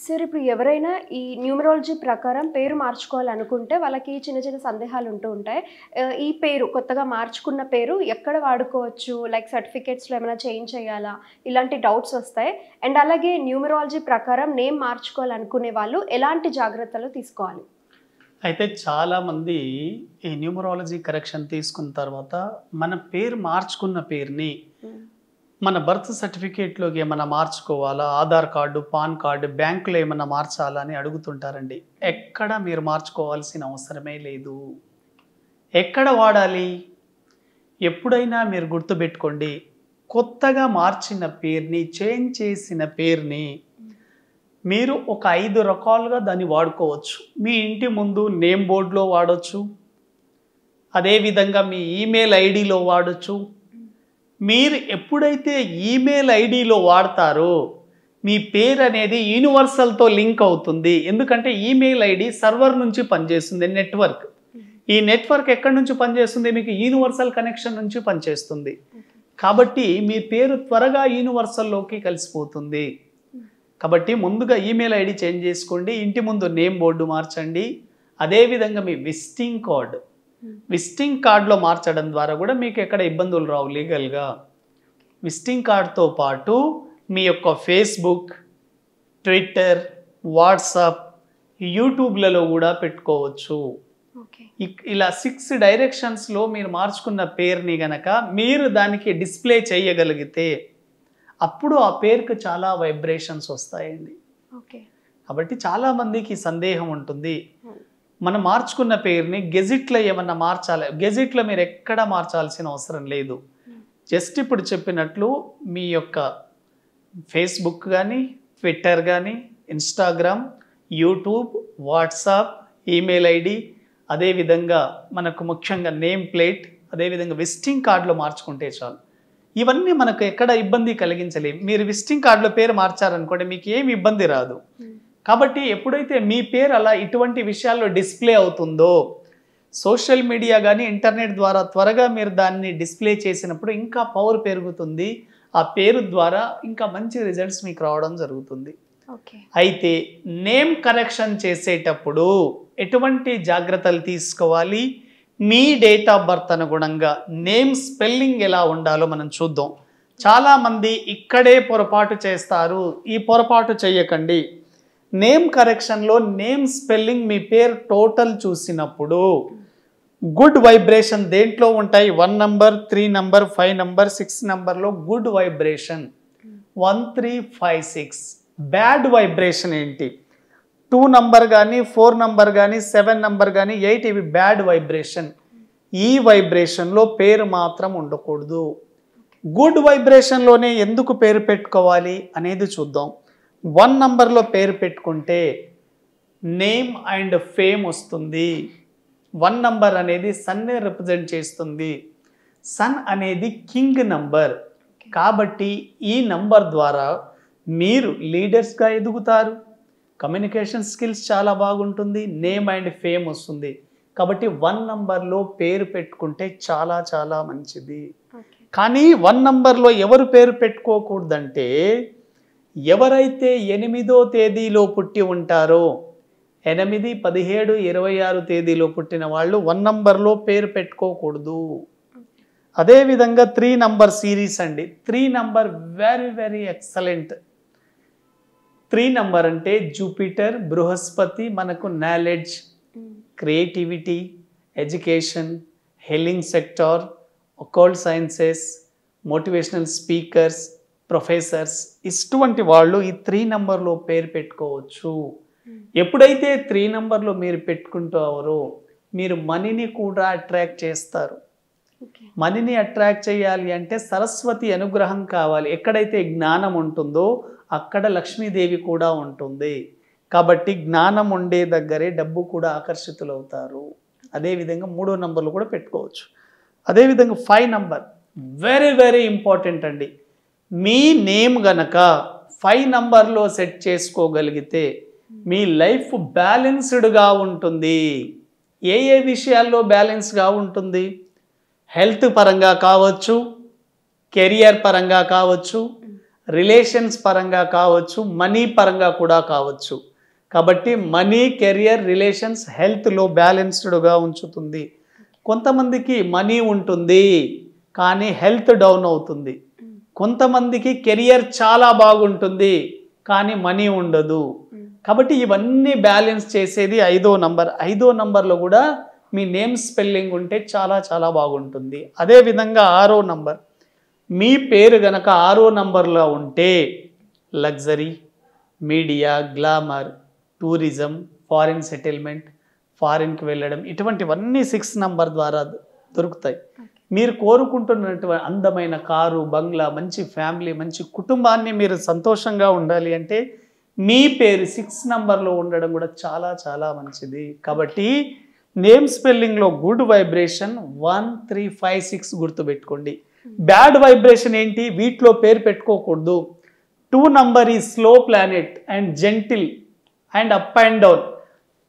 సరే ఇప్పుడు ఎవరైనా ఈ న్యూమరాలజీ ప్రకారం పేరు మార్చుకోవాలనుకుంటే వాళ్ళకి చిన్న చిన్న సందేహాలు ఉంటూ ఉంటాయి. ఈ పేరు కొత్తగా మార్చుకున్న పేరు ఎక్కడ వాడుకోవచ్చు? లైక్ సర్టిఫికేట్స్‌లో ఏమైనా చేంజ్ చేయాలా? ఇలాంటి డౌట్స్ వస్తాయి. అండ్ అలాగే న్యూమరాలజీ ప్రకారం నేమ్ మార్చుకోవాలనుకునే వాళ్ళు ఎలాంటి జాగ్రత్తలు తీసుకోవాలి? అయితే చాలామంది ఈ న్యూమరాలజీ కరెక్షన్ తీసుకున్న తర్వాత మన పేరు మార్చుకున్న పేరుని మన బర్త్ సర్టిఫికేట్లోకి ఏమైనా మార్చుకోవాలా, ఆధార్ కార్డు, పాన్ కార్డు, బ్యాంకులో ఏమైనా మార్చాలా అని అడుగుతుంటారండి. ఎక్కడ మీరు మార్చుకోవాల్సిన అవసరమే లేదు. ఎక్కడ వాడాలి? ఎప్పుడైనా మీరు గుర్తుపెట్టుకోండి, కొత్తగా మార్చిన పేరుని, చేంజ్ చేసిన పేరుని మీరు ఒక 5 రకాలుగా దాన్ని వాడుకోవచ్చు. మీ ఇంటి ముందు నేమ్ బోర్డులో వాడచ్చు, అదేవిధంగా మీ ఈమెయిల్ ఐడిలో వాడచ్చు. మీరు ఎప్పుడైతే ఈమెయిల్ ఐడిలో వాడతారో మీ పేరు అనేది యూనివర్సల్తో లింక్ అవుతుంది. ఎందుకంటే ఈమెయిల్ ఐడి సర్వర్ నుంచి పనిచేస్తుంది, నెట్వర్క్. ఈ నెట్వర్క్ ఎక్కడి నుంచి పనిచేస్తుంది? మీకు యూనివర్సల్ కనెక్షన్ నుంచి పనిచేస్తుంది. కాబట్టి మీ పేరు త్వరగా యూనివర్సల్లోకి కలిసిపోతుంది. కాబట్టి ముందుగా ఈమెయిల్ ఐడి చేంజ్ చేసుకోండి, ఇంటి ముందు నేమ్ బోర్డు మార్చండి. అదేవిధంగా మీ విజిటింగ్ కార్డులో మార్చడం ద్వారా కూడా మీకు ఎక్కడ ఇబ్బందులు రావు లీగల్గా. విజిటింగ్ కార్డ్తో పాటు మీ యొక్క ఫేస్బుక్, ట్విట్టర్, వాట్సాప్, యూట్యూబ్లలో కూడా పెట్టుకోవచ్చు. ఇలా 6 డైరెక్షన్స్లో మీరు మార్చుకున్న పేరుని గనక మీరు దానికి డిస్ప్లే చేయగలిగితే అప్పుడు ఆ పేరుకు చాలా వైబ్రేషన్స్ వస్తాయండి. కాబట్టి చాలామందికి సందేహం ఉంటుంది, మనం మార్చుకున్న పేరుని గెజిట్లో ఏమన్నా మార్చాలి. గెజిట్లో మీరు ఎక్కడ మార్చాల్సిన అవసరం లేదు. జస్ట్ ఇప్పుడు చెప్పినట్లు మీ యొక్క ఫేస్బుక్ కానీ, ట్విట్టర్ కానీ, Instagram, YouTube, WhatsApp, email ID, అదేవిధంగా మనకు ముఖ్యంగా నేమ్ ప్లేట్, అదేవిధంగా విజిటింగ్ కార్డులో మార్చుకుంటే చాలు. ఇవన్నీ మనకు ఎక్కడ ఇబ్బంది కలిగించలేవు. మీరు విజిటింగ్ కార్డులో పేరు మార్చారనుకోండి, మీకు ఏమి ఇబ్బంది రాదు. కాబట్టి ఎప్పుడైతే మీ పేరు అలా ఇటువంటి విషయాల్లో డిస్ప్లే అవుతుందో, సోషల్ మీడియా కానీ ఇంటర్నెట్ ద్వారా త్వరగా మీరు దాన్ని డిస్ప్లే చేసినప్పుడు ఇంకా పవర్ పెరుగుతుంది. ఆ పేరు ద్వారా ఇంకా మంచి రిజల్ట్స్ మీకు రావడం జరుగుతుంది. అయితే నేమ్ కరెక్షన్ చేసేటప్పుడు ఎటువంటి జాగ్రత్తలు తీసుకోవాలి? మీ డేట్ ఆఫ్ బర్త్ అనుగుణంగా నేమ్ స్పెల్లింగ్ ఎలా ఉండాలో మనం చూద్దాం. చాలామంది ఇక్కడే పొరపాటు చేస్తారు. ఈ పొరపాటు చేయకండి. నేమ్ కరెక్షన్లో నేమ్ స్పెల్లింగ్ మీ పేరు టోటల్ చూసినప్పుడు గుడ్ వైబ్రేషన్ దేంట్లో ఉంటాయి? 1 నంబర్, 3 నంబర్, 5 నంబర్, 6 నంబర్లో గుడ్ వైబ్రేషన్ 1, 3, 5, 6. బ్యాడ్ వైబ్రేషన్ ఏంటి? 2 నంబర్ కానీ, 4 నంబర్ కానీ, 7 నంబర్ కానీ, 8 ఇవి బ్యాడ్ వైబ్రేషన్. ఈ వైబ్రేషన్లో పేరు మాత్రం ఉండకూడదు. గుడ్ వైబ్రేషన్లోనే ఎందుకు పేరు పెట్టుకోవాలి అనేది చూద్దాం. 1 నంబర్లో పేరు పెట్టుకుంటే నేమ్ అండ్ ఫేమ్ వస్తుంది. 1 నంబర్ అనేది సన్నే రిప్రజెంట్ చేస్తుంది. సన్ అనేది కింగ్ నంబర్. కాబట్టి ఈ నంబర్ ద్వారా మీరు లీడర్స్గా ఎదుగుతారు. కమ్యూనికేషన్ స్కిల్స్ చాలా బాగుంటుంది. నేమ్ అండ్ ఫేమ్ వస్తుంది. కాబట్టి 1 నంబర్లో పేరు పెట్టుకుంటే చాలా చాలా మంచిది. కానీ 1 నంబర్లో ఎవరు పేరు పెట్టుకోకూడదంటే, ఎవరైతే 8వ తేదీలో పుట్టి ఉంటారో, 8, 17, 26 తేదీలో పుట్టిన వాళ్ళు 1 నంబర్లో పేరు పెట్టుకోకూడదు. అదేవిధంగా 3 నంబర్ సిరీస్ అండి. 3 number very very excellent. 3 number అంటే జూపిటర్, బృహస్పతి మనకు knowledge, creativity, education, healing sector, occult sciences, motivational speakers, professors, ఇటువంటి వాళ్ళు ఈ 3 నంబర్లో పేరు పెట్టుకోవచ్చు. ఎప్పుడైతే 3 నంబర్లో మీరు పెట్టుకుంటారో మీరు మనీని కూడా అట్రాక్ట్ చేస్తారు. మనీని అట్రాక్ట్ చేయాలి అంటే సరస్వతి అనుగ్రహం కావాలి. ఎక్కడైతే జ్ఞానం ఉంటుందో అక్కడ లక్ష్మీదేవి కూడా ఉంటుంది. కాబట్టి జ్ఞానం ఉండే దగ్గరే డబ్బు కూడా ఆకర్షితులవుతారు. అదేవిధంగా 3వ నంబర్లో కూడా పెట్టుకోవచ్చు. అదేవిధంగా 5 నంబర్ వెరీ వెరీ ఇంపార్టెంట్ అండి. మీ నేమ్ గనక 5 నంబర్లో సెట్ చేసుకోగలిగితే మీ లైఫ్ బ్యాలెన్స్డ్గా ఉంటుంది. ఏ విషయాల్లో బ్యాలెన్స్గా ఉంటుంది? హెల్త్ పరంగా కావచ్చు, కెరియర్ పరంగా కావచ్చు, రిలేషన్స్ పరంగా కావచ్చు, మనీ పరంగా కూడా కావచ్చు. కాబట్టి మనీ, కెరియర్, రిలేషన్స్, హెల్త్లో బ్యాలెన్స్డ్గా ఉంచుతుంది. కొంతమందికి మనీ ఉంటుంది కానీ హెల్త్ డౌన్ అవుతుంది. కొంతమందికి కెరియర్ చాలా బాగుంటుంది కానీ మనీ ఉండదు. కాబట్టి ఇవన్నీ బ్యాలెన్స్ చేసేది 5వ నంబర్. 5వ నంబర్లో కూడా మీ నేమ్ స్పెల్లింగ్ ఉంటే చాలా చాలా బాగుంటుంది. అదేవిధంగా 6వ నంబర్, మీ పేరు గనక 6వ నంబర్లో ఉంటే luxury, media, glamour, tourism, foreign settlement, ఫారిన్కి వెళ్ళడం, ఇటువంటివన్నీ 6 నంబర్ ద్వారా దొరుకుతాయి. మీరు కోరుకుంటున్నటువంటి అందమైన కారు, బంగ్లా, మంచి ఫ్యామిలీ, మంచి కుటుంబాన్ని మీరు సంతోషంగా ఉండాలి అంటే మీ పేరు 6 నంబర్లో ఉండడం కూడా చాలా చాలా మంచిది. కాబట్టి నేమ్ స్పెల్లింగ్లో గుడ్ వైబ్రేషన్ 1, 3, 5, 6 గుర్తుపెట్టుకోండి. బ్యాడ్ వైబ్రేషన్ ఏంటి? వీటిలో పేరు పెట్టుకోకూడదు. 2 నంబర్ ఈ slow planet and gentle and up and down.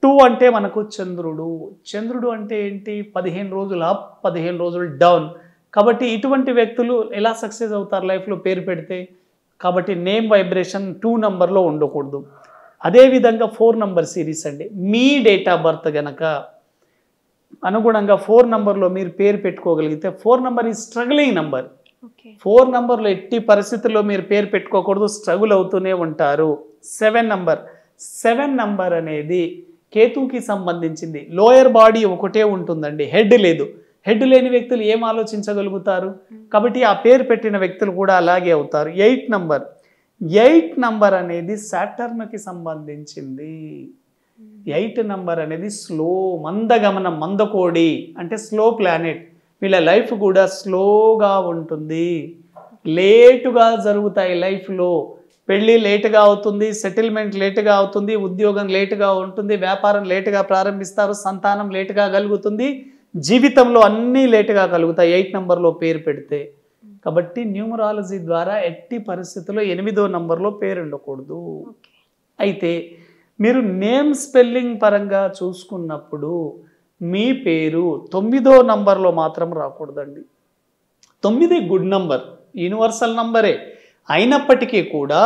2 అంటే మనకు చంద్రుడు. చంద్రుడు అంటే ఏంటి? 15 రోజులు అప్, 15 రోజులు డౌన్. కాబట్టి ఇటువంటి వ్యక్తులు ఎలా సక్సెస్ అవుతారు లైఫ్లో పేరు పెడితే? కాబట్టి నేమ్ వైబ్రేషన్ 2 నంబర్లో ఉండకూడదు. అదేవిధంగా 4 నంబర్ సిరీస్ అండి. మీ డేట్ ఆఫ్ బర్త్ గనక అనుగుణంగా 4 నంబర్లో మీరు పేరు పెట్టుకోగలిగితే 4 నంబర్ ఈ స్ట్రగ్లింగ్ నంబర్. 4 నంబర్లో ఎట్టి పరిస్థితుల్లో మీరు పేరు పెట్టుకోకూడదు, స్ట్రగుల్ అవుతూనే ఉంటారు. 7 నంబర్ అనేది కేతుకి సంబంధించింది. లోయర్ బాడీ ఒకటే ఉంటుందండి, హెడ్ లేదు. హెడ్ లేని వ్యక్తులు ఏం ఆలోచించగలుగుతారు? కాబట్టి ఆ పేరు పెట్టిన వ్యక్తులు కూడా అలాగే అవుతారు. 8 నంబర్ అనేది సాటర్న్కి సంబంధించింది. 8 నంబర్ అనేది స్లో, మందగమనం, మందకోడి అంటే స్లో ప్లానెట్. వీళ్ళ లైఫ్ కూడా స్లోగా ఉంటుంది, లేటుగా జరుగుతాయి. లైఫ్లో పెళ్ళి లేటుగా అవుతుంది, సెటిల్మెంట్ లేటుగా అవుతుంది, ఉద్యోగం లేటుగా ఉంటుంది, వ్యాపారం లేటుగా ప్రారంభిస్తారు, సంతానం లేటుగా కలుగుతుంది, జీవితంలో అన్నీ లేటుగా కలుగుతాయి 8 నంబర్లో పేరు పెడితే. కాబట్టి న్యూమరాలజీ ద్వారా ఎట్టి పరిస్థితుల్లో 8వ నంబర్లో పేరు ఉండకూడదు. అయితే మీరు నేమ్ స్పెల్లింగ్ పరంగా చూసుకున్నప్పుడు మీ పేరు 9వ నంబర్లో మాత్రం రాకూడదండి. 9 గుడ్ నంబర్, యూనివర్సల్ నంబరే. అయినప్పటికీ కూడా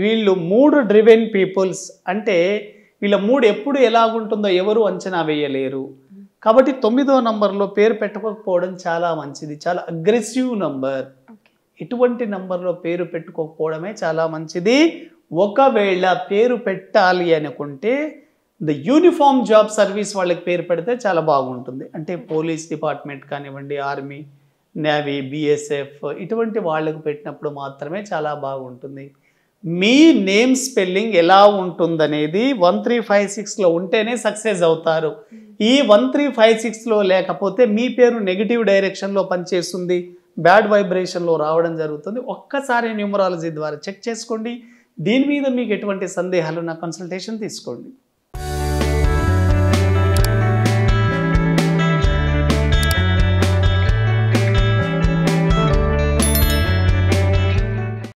వీళ్ళు 3 డ్రివెన్ పీపుల్స్. అంటే వీళ్ళ 3 ఎప్పుడు ఎలాగుంటుందో ఎవరు అంచనా వేయలేరు. కాబట్టి 9వ నంబర్లో పేరు పెట్టుకోకపోవడం చాలా మంచిది. చాలా అగ్రెసివ్ నంబర్. ఇటువంటి నంబర్లో పేరు పెట్టుకోకపోవడమే చాలా మంచిది. ఒకవేళ పేరు పెట్టాలి అనుకుంటే యూనిఫామ్ జాబ్ సర్వీస్ వాళ్ళకి పేరు పెడితే చాలా బాగుంటుంది. అంటే పోలీస్ డిపార్ట్మెంట్ కానివ్వండి, ఆర్మీ, నేవీ, బిఎస్ఎఫ్, ఇటువంటి వాళ్ళకు పెట్టినప్పుడు మాత్రమే చాలా బాగుంటుంది. మీ నేమ్ స్పెల్లింగ్ ఎలా ఉంటుందనేది 1, 3, 5, 6లో ఉంటేనే సక్సెస్ అవుతారు. ఈ 1, 3, 5, 6లో లేకపోతే మీ పేరు నెగిటివ్ డైరెక్షన్లో పనిచేస్తుంది, బ్యాడ్ వైబ్రేషన్లో రావడం జరుగుతుంది. ఒక్కసారి న్యూమరాలజీ ద్వారా చెక్ చేసుకోండి. దీని మీద మీకు ఎటువంటి సందేహాలు నా కన్సల్టేషన్ తీసుకోండి.